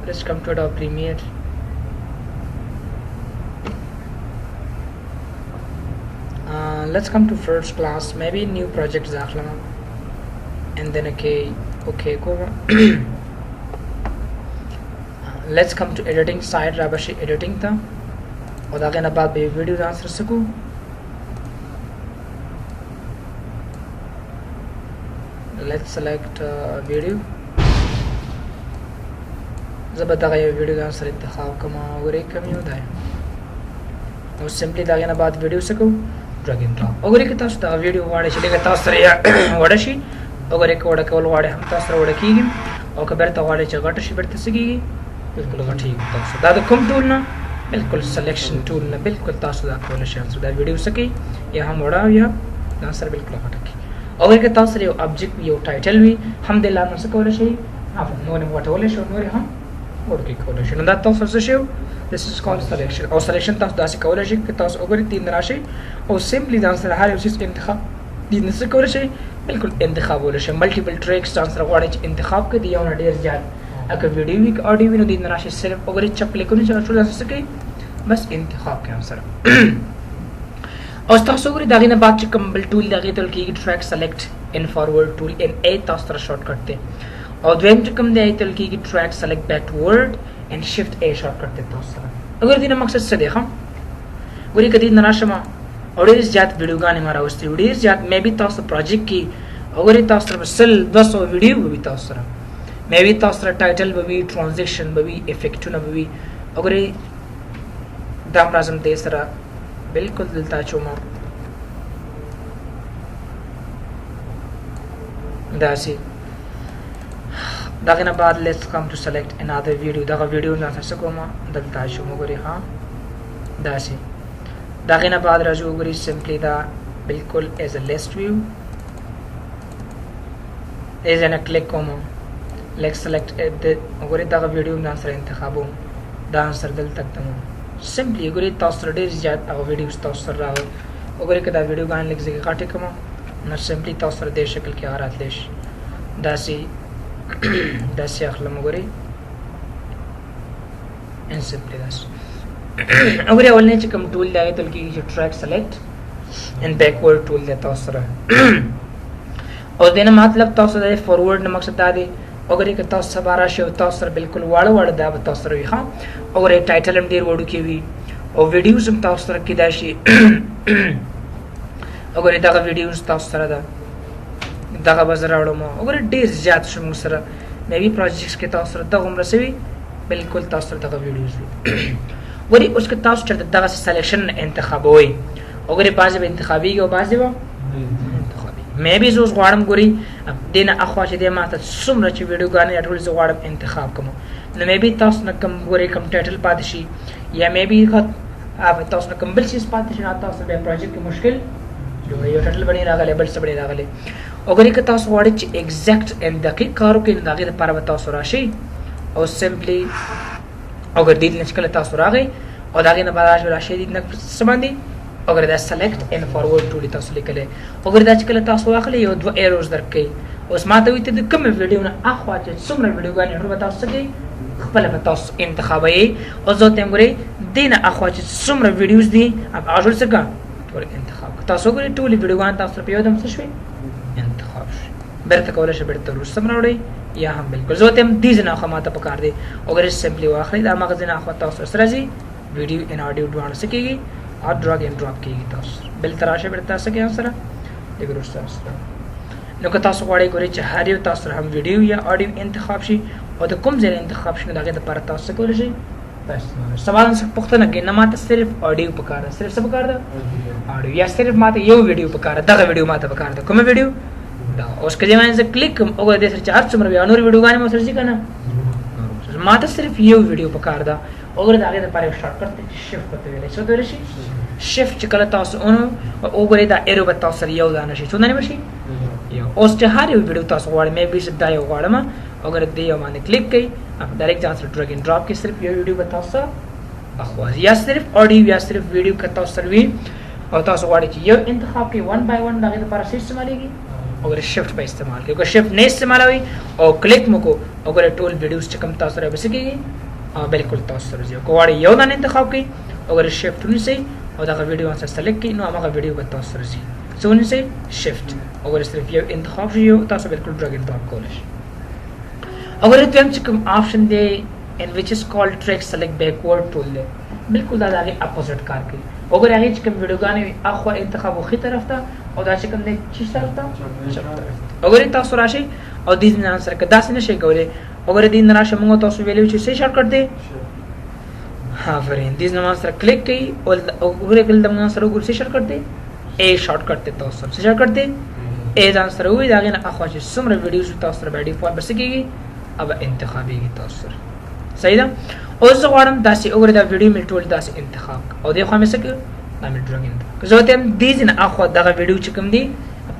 let's come to Adobe Premiere. Let's come to first class, maybe new project Zakhlama, and then okay go. Let's come to editing side Rabashi editing ta और आगे ना बात बे video answer सकूं. Let's select video. जब बतागा ये video answer इंतखाब कमा और एक कमी होता है और सिंपली दागे ना बात वीडियो सकूं ड्रैग एंड ड्रॉप और एक तास दा वीडियो वाड़े चलेगा तास या वाड़ा शी और एक वाड़ा कॉल वाड़े हम तास वाड़ा कीगी और कबर ता वाड़े जगह शी बढ़ते सकीगी बिल्कुल ठीक तास दा कम टूल ना बिल्कुल सिलेक्शन टूल ना बिल्कुल तास दा कॉल शी आंसर दा वीडियो सकी या हम वाड़ा या आंसर बिल्कुल हटकी और एक तास रे ऑब्जेक्ट यो टाइटल भी हम दिला न सको रे शी आप नोने वाट होले शो नोरे हम और की कॉल शी ना तास से show this is called selection और selection तास दा से कॉल शी के तास ओवर तीन राशि और सिंपली द आंसर हर उस इंतखाब दिन से कॉल शी बिल्कुल इंतखाब होले शी मल्टीपल ट्रैक्स आंसर वाड़े इंतखाब के दिया और डेर जात अगर वीडियो भी ऑडियो भी दिन राशि सिर्फ ओवर चप लिखने चलो जा सके बस इंतखाब के आंसर और तास ओवर दागिना बात कंबल टूल दागे तो की ट्रैक सेलेक्ट इन फॉरवर्ड टूल इन ए तास तरह शॉर्टकट थे और द्वेम कम दे तो की track select backward and shift A shortcut थे तास अगर दिन मकसद से देखा गुरी कदी नराशमा और इस जात वीडियो गाने मारा उस वीडियो जात में भी तास प्रोजेक्ट की अगर तास तरह सेल 200 वीडियो भी तास तरह में भी तास तरह टाइटल भी ट्रांजिशन भी इफेक्ट न भी अगर दाम राजम तेसरा बिल्कुल दिलता चुमा दासी दागिना बाद let's come to select another video दागा वीडियो ना सकोमा दिलता चुमा गोरी हां दासी दागिना बाद राजू गोरी सिंपली दा बिल्कुल as a list view as an click कोमा लेट्स सेलेक्ट गोरी दागा वीडियो ना सर इंतखाबो दा आंसर दिल तक तम सिंपली गोरी तासर डेर जात आ वीडियोस तासर राव गोरी कदा वीडियो गान लिख जगह काटे कमा न सिंपली तासर दे शक्ल के आरात लेश दासी दासी अखलम गोरी इन सिंपली दास अगर अवलने कम टूल जाए तो की track select and backward tool दे तासर और देना मतलब तासर फॉरवर्ड न मकसद दे अगर एक तास सबारा शो तासर बिल्कुल वाड़ दा तासर वी हां और एक टाइटल हम देर वोडू के भी और वीडियोस हम तासर की दाशी अगर दागा वीडियोस तासर दा दागा बजराड़ो म अगर डेज जात शम सरा मे भी प्रोजेक्ट्स के तासर दा हम रसे बिल्कुल तासर दागा वीडियोस भी वरी उसके तासर दागा सिलेक्शन इंतखाब होई अगर बाज में इंतखाबी के बाज में मैं भी जोस वाड़म गोरी देना अखवाश दे माता सुमर च वीडियो गाने अटोल जो वाड़म इंतखाब कम न मैं भी तास न कम गोरी कम टाइटल पादशी या मैं भी खत आप तास न कम बिल्स पादशी आता तास बे प्रोजेक्ट की मुश्किल जो ये टाइटल बनी रागले बल सबड़े रागले अगर एक तास वाड़े च एग्जैक्ट एंड दकीक कारो के दागे पर बताओ राशि और सिंपली अगर दीद नचकल तास रागे और दागे न बाराज राशि दीद न संबंधी अगर दा सेलेक्ट इन फॉरवर्ड टूल तास लिखले अगर दा चकले तास वाखले यो दो एरोस दरके उस माते वित कम वीडियो ना आखवाच सुमर वीडियो गाने हर बता सके खपल बताओ इंतखाब है और जो तेमरे दिन आखवाच सुमर वीडियोस दी अब आजल सका और इंतखाब तास अगर टूल वीडियो गाने तास पे योदम सशवे इंतखाब बरत कोले से बरत रुस समराड़े या हम बिल्कुल जो तेम दीज ना खमाता पकार दे अगर सिंपली वाखले दा मगज ना आखवा तास सरजी वीडियो इन ऑडियो ढूंढ सकेगी और ड्रैग एंड ड्रॉप की तास बिल तराशे बिरता सके आंसर लेकिन उस तरह नको तास वाड़े गोरे चहारियो तास हम वीडियो या ऑडियो इंतखाब शी और तो कम जरे इंतखाब शी दागे पर तास से कोले शी बस सवाल से पुख्ता न के न माते सिर्फ ऑडियो पकार सिर्फ सब पकार दा ऑडियो या सिर्फ माते यो वीडियो पकार दा वीडियो माते पकार दा कम वीडियो दा उसके जमाने से क्लिक ओगर दे चार चमर भी अनूर वीडियो गाने में सर्च करना माते सिर्फ यो वीडियो पकार दा अगर दागे पर स्टार्ट करते शिफ्ट करते वेले सो दे शी शिफ्ट चकला तास ओनो और ओगर दा एरो बताओ सर यो दाना शी सुनने बशी यो उस चहारे वीडियो तास वाले में भी सिद्धा यो वाला में अगर दे माने क्लिक की आप direct answer drag and drop के सिर्फ ये वीडियो बताओ सर अखबार या सिर्फ ऑडियो या सिर्फ वीडियो का तास सर भी और तास वाले की ये इंतखाब के 1 बाय 1 दागे पर सिस्टम वालेगी और शिफ्ट पे इस्तेमाल की, अगर शिफ्ट नहीं इस्तेमाल हुई और क्लिक मको अगर टूल वीडियोस च कम तासर बस की बिल्कुल तासर जो कोवाड़ी यो ना इंतखाब की अगर शिफ्ट नहीं से और दा वीडियो आंसर सेलेक्ट की नो आमा वीडियो का तासर जी सो नहीं से शिफ्ट अगर सिर्फ ये इंतखाब यो तासर बिल्कुल ड्रैग इन टॉप कॉलेज अगर तुम च कम ऑप्शन दे in which is called track select backward tool दे बिल्कुल दा आगे अपोजिट कार की अगर आगे कम वीडियो गाने अखवा इंतखाब खी तरफ था और दा कम ने चीज तरफ था अगर तासर राशि और दिन आंसर का दास नशे गौरे अगर दिन राशि मंगो तासर वैल्यू च से शॉर्ट कर दे हां फरेन दिस आंसर क्लिक की और अगर कल दम आंसर को से शॉर्ट कर दे ए शॉर्ट करते तासर से शॉर्ट कर दे ए आंसर हुई दागे ना अखवा च सुमर वीडियोस तासर बाय डिफॉल्ट बस की अब इंतखाबी की तासर सही ना और जो वारम दासी अगर दा वीडियो में टूल दासी इंतखाब और देखो हमें से ना में ड्रग इन जो ते दीज इन अखवा दा वीडियो चकम दी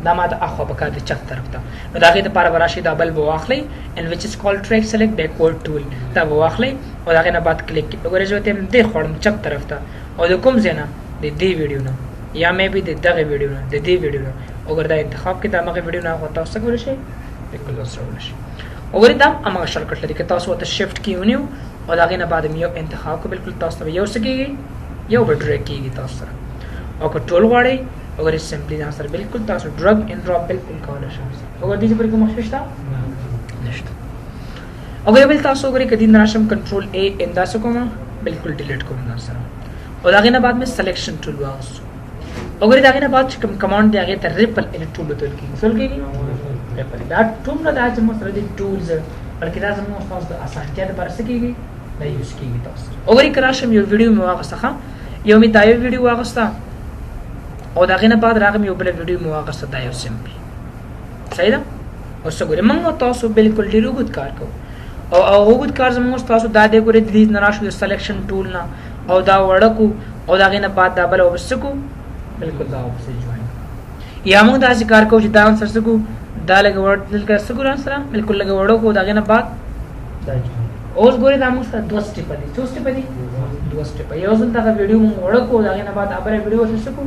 दामा दा अखवा बका दे चक तरफ ता दागे द पार बराशी दा बल बवाखली इन which is called track select backward tool दा बवाखली और दागे ना बात क्लिक की अगर जो ते दे खड़म चक तरफ ता और कुम जेना दे वीडियो ना या मे भी दे वीडियो ना दे वीडियो ना अगर दा इंतखाब के दामा के वीडियो ना होता उससे बोले शे बिल्कुल दूसरा बोले शे अगर दाम अमा शॉर्टकट लदी के तासो तो शिफ्ट की हुनी और आगे ना बाद में यो इंतखाब को बिल्कुल तासर यो सकेगी यो पर ड्रैग कीगी तासर और कंट्रोल वाड़े अगर इस सिंपली आंसर बिल्कुल तासर ड्रग इन ड्रॉप बिल्कुल कॉल है अगर दीजिए पर को मखशिश था नेक्स्ट अगर बिल तासो अगर के दिन राशम कंट्रोल ए इन दासो को बिल्कुल डिलीट को ना सर और आगे ना बाद में सिलेक्शन टूल वास अगर आगे ना बाद कमांड दे आगे त रिपल इन टूल तो की सोल की रिपल दैट टूल ना दाज मसर दी टूल्स बल्कि लाजम मौसम तो आसान क्या पर सकेगी नहीं यूज कीगी तासर अगर एक राशम यो वीडियो में वागस था यो में दायो वीडियो वागस था और दागे ना बाद रागम यो बले वीडियो में वागस था दायो सिंपली सही ना और सगोरे मंगो तासो बिल्कुल डिरो गुड कार को और गुड कार मंगो तासो दादे को रे दी नराशो सिलेक्शन टूल ना और दा वड़कू और दागे ना बाद दा बले ओबसको बिल्कुल दा ओबसे ज्वाइन या मंग दा कार को जिदा आंसर सको दा लगे वर्ड दिल का सको आंसर बिल्कुल लगे वर्डो को दागे ना बाद दा ओस गोरे दामो सा दो स्टेप पदी दो स्टेप ये ओसन ता वीडियो में वर्डो को दागे ना बाद अबरे वीडियो से सको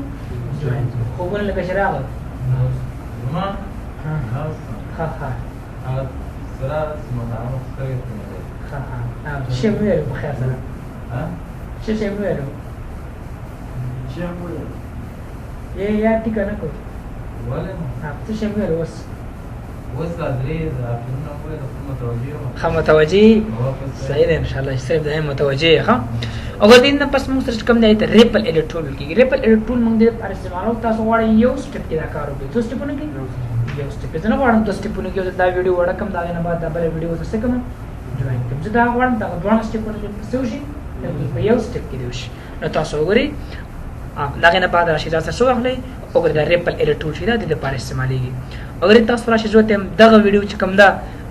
ज्वाइन को बन लगे शरा हां हां हां हां सरा समाधान करे हां शेमुएल बखैर सरा हां शेमुएल ये यार टिका ना को वाले हां तो शेमुएल وصل دريز عشان نقول لكم متوجيه متوجيه سعيد ان شاء الله يصير دائما متوجيه ها اگر دین پس مو سرچ کم دی ته ریپل ایڈیٹ ټول کی ریپل ایڈیٹ ټول موږ دې پر استعمالو تاسو وړي یو سټپ کې دا کار وکړي تو سټپونه کې یو سټپ ته نه وړم د سټپونه کې دا ویډیو وړه کم دا نه بعد دا بل ویډیو څه کوم جوائن کوم چې دا وړم دا دوه سټپونه کې څه وشي یو سټپ کې دی وشي نو تاسو وګورئ دا نه بعد راشي تاسو سو اخلي او دا ریپل ایډیٹ ټول شي دا د لپاره استعماليږي اگر تاسو راشي زه ته دغه ویډیو چې کوم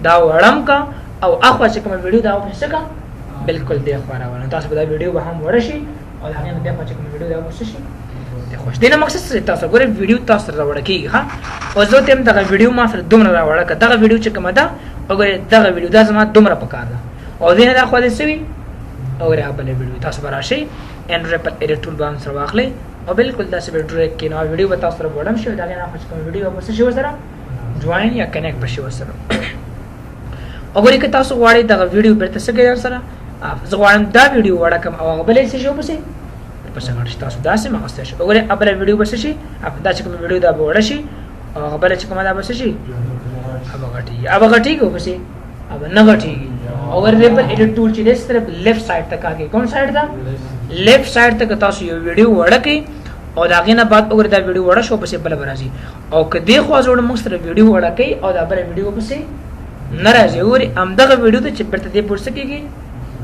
دا وړم کا او اخوا چې کوم ویډیو دا وسه کا بالکل دی خبره ونه تاسو به دا ویډیو به هم ورشي او هغه نه بیا چې کوم ویډیو دا وسه شي د خوش دینه مقصد څه تاسو ګورئ ویډیو تاسو را وړکی ها او زه ته دغه ویډیو ما سره دومره را وړک دغه ویډیو چې کوم دا اگر دغه ویډیو دا زما دومره پکار ده او دینه دا خو دې سوي او را بل ویډیو تاسو براشي ان ریپل ایډیټ ټول باندې سره واخلئ او بالکل دا سره ډایرکټ کې نو ویډیو به تاسو سره وړم شي دا نه خوش کوم ویډیو به څه شي وسره جوائن یا کنیکټ بشي وسره اگر که تاسو غواړئ دا ویډیو برته سګی سره زه غواړم دا ویډیو وړکم او بلې څه شي وبسي پس هغه تاسو دا سم غوښته شي اگر ابل ویډیو بس شي دا چې کوم ویډیو دا وړ شي او بل چې کوم دا بس شي اب غټي وبسي اب نه غټي اگر ریپل ایڈیٹ ټول چې د طرف لیفٹ سائیډ تک آګي کون سائیډ دا لیفٹ سائیډ تک تاسو یو ویډیو وړکې او دا غینه بعد اگر دا ویډیو وړه شو پسې بل برازي او کدی خو زوړ موږ سره ویډیو وړکې او دا بل ویډیو پسې ناراضي اوري امدغه ویډیو ته چې پرته دې پورس کېږي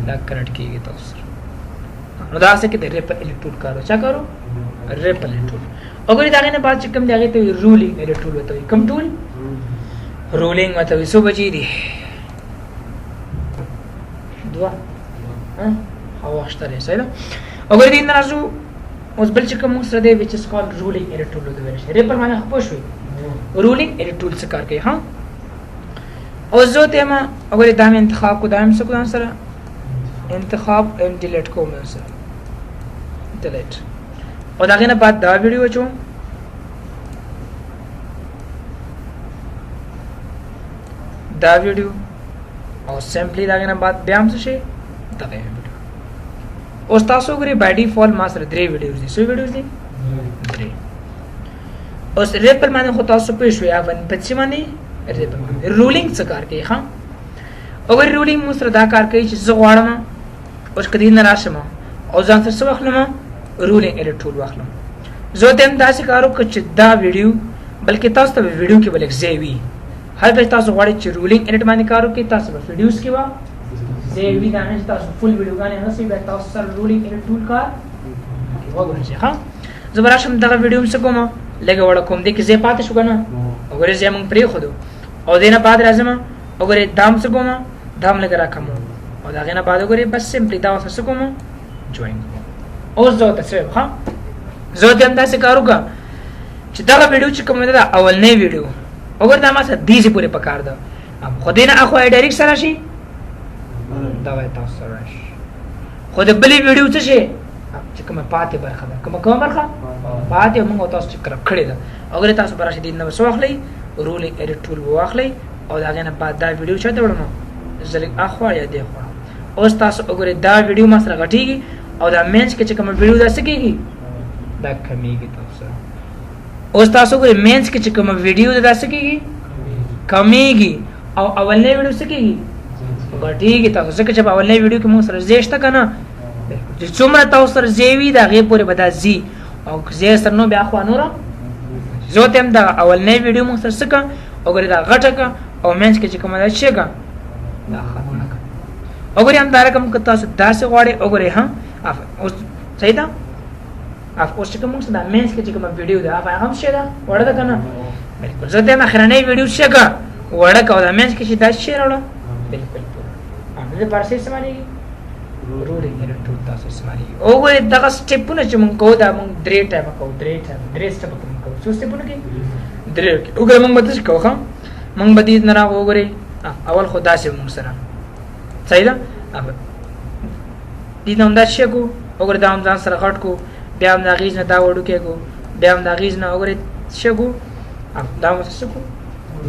دا کرټ کېږي تاسو نو دا څه کې د ریپل ایډیټ ټول کارو چا کارو ریپل ایډیټ ټول اگر دا غینه بعد چې کوم دی هغه ته رولینګ ایډیټ ټول وته کوم ټول رولینګ وته سو بچی دي دوا ها هوا اشتري سيدا اگر دې نازو اوس بل چې کوم سره دی which is called ruling edit tool د ویل شي ریپل باندې خپل شوی ruling edit tool څه کار کوي ها او زه ته ما اگر دا مې انتخاب کو دا مې څه کو سره انتخاب and delete کوم سره delete او دا غنه بعد دا ویډیو چوم دا ویډیو او سمپلی دا نه بعد بیا هم څه شي دغه ویډیو. اوس تاسو ګورئ بای ډیفالت ما سره 3 ویډیوز دي. څو ویډیوز دي؟ 3. اوس ریپل باندې خو تاسو پوه شئ یا باندې پچې باندې ریپل رولینګ څه کار کوي ښا؟ اگر رولینګ مو سره دا کار کوي چې زه غواړم اوس کدی نه راشم او ځان سره څه واخلم رولینګ ایډیټ ټول واخلم. زه ته هم داسې کار وکړم چې دا ویډیو بلکې تاسو ته ویډیو کې بل ځای وي. هر کله تاسو غواړئ چې رولینګ ایډیټ باندې کار وکړئ تاسو په ویډیوز کې وا ځای وي دا نه تاسو فل ویډیو غانې نه سي به تاسو سره رولینګ ایډیټ ټول کار وګورئ ښا. زه براشم دغه ویډیو څه کوم لګه وړ کوم دې کې ځای پاتې شو کنه وګورئ زه موږ پرې خو دو او دینه بعد راځم وګورئ دام څه کوم دام لګه راکم او دا غنه بعد وګورئ بس سمپلی دا وسه څه کوم جوائن اوس زه ته څه ښا. زه ته هم داسې کار وکړم چې دا ویډیو چې کومه ده اولنې ویډیو وګوره دا ما څه دیږي پورې پکار ده خو دې نه اخو ډایرکټ سره شي دا وای تاسو سره شي خو د بلې ویډیو څه شي چې کومه پاتې برخه ده کومه برخه پاتې موږ تاسو چې کړه کړی ده وګوره تاسو پر راشي دې نو وسو اخلي رولینګ ایډیټ ټول واخلي او دا غنه بعد دا ویډیو چاته وړم زلیک اخو یا دې خو اوس تاسو وګوره دا ویډیو ما سره غټیږي او دا مینس کې چې کومه ویډیو دا سکیږي دا کمیږي تاسو. اوس تاسو ګورئ مینس کې چې کومه ویډیو دا سکیږي کمیږي او اولنې ویډیو سکیږي غټیږي. تاسو څنګه چې په اولنې ویډیو کې موږ سره زیشته کنه چې څومره تاسو سره زیوی دا غي پورې بدا زی او زی سره نو بیا خو نور زه ته هم دا اولنې ویډیو موږ سره سکه او ګورئ دا غټه او مینس کې چې کومه دا شيګه دا ختمه او ګورئ هم دا رقم که تاسو داسې غواړئ او ګورئ ها اوس صحیح ده اوس چې کوم څه دا مینس کې چې کوم ویډیو ده هغه هم شي دا وړه ده کنه بالکل. زه ته اخرنۍ ویډیو شګه وړه کا دا مینس کې چې دا شي راوړه بالکل هغه د پارسي سمانی رولینګ ایډیټ ټول تاسو سمانی او ګورئ دغه سټیپونه چې موږ کوو دا موږ 3 ټایم کوو 3 سټیپ کوو څو سټیپونه کې 3 وګورئ موږ به څه کوو موږ به دې نه راو وګورئ اول خدا سي موږ سره صحیح ده دې نوم دا شي کو وګورئ دا هم ځان سره غټ کو بیا هم دا غیز نه دا وړو کې کو بیا هم دا غیز نه وګورئ شي کو دا مو څه کو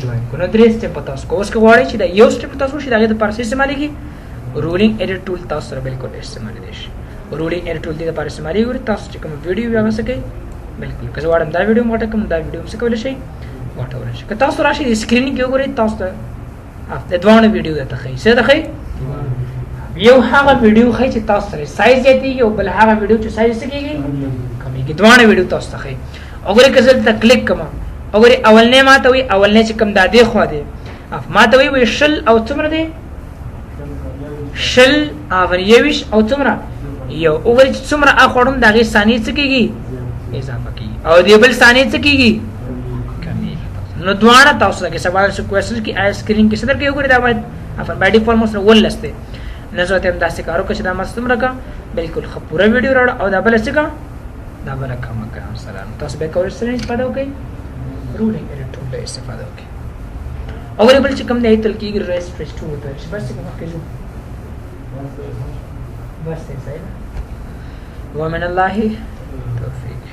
جوائن کو نو 3 سټیپ تاسو کو اوس کو غواړئ چې دا یو سټیپ تاسو شي دا د پارسي استعمالي کی رولینګ ایډیټ ټول تاسو سره بالکل استعمالي دي شي. رولینګ ایډیټ ټول د پارسي استعمالي ګورئ تاسو چې کوم ویډیو بیا وسکئ بالکل که زه واړم دا ویډیو موټه کوم دا ویډیو څه کول شي واټور شي که تاسو راشي د سکرین کې وګورئ تاسو ته د دوه ویډیو ده ښه څه ده ښه یو هغه ویډیو خای چې تاسو سره سایز زیاتیږي او بل هغه ویډیو چې سایز کېږي کمیږي. دوه ویډیو تاسو ته خای وګورئ که زه ته کلیک کوم وګورئ اولنې ماته وي اولنې چې کوم د دې خو دی ماته وي شل او څومره دی شل او یوش او څومره یو وګورئ څومره اخوړم دغه ثانیه څه کېږي اضافه کېږي او دې بل ثانیه څه کېږي کمیږي. نو دوه تاسو ته سوال شو کوېسچن کې آی سکرین کې صدر کې وګورئ دا باید افر بای ډیفالت مو سره ولسته نه زه ته هم داسې کارو که چې دا مستم راکا بالکل ښه پوره ویډیو راوړه او دا بله څه کا دا بله کمه کړه سره تاسو به کولی سره استفاده وکړئ رولینګ ایډیټ ټول به استفاده وکړئ. اول بل چې کوم دی تل کېږي ریسټ ټو ته چې بس کوم کې جو بس صحیح ومن الله توفیق.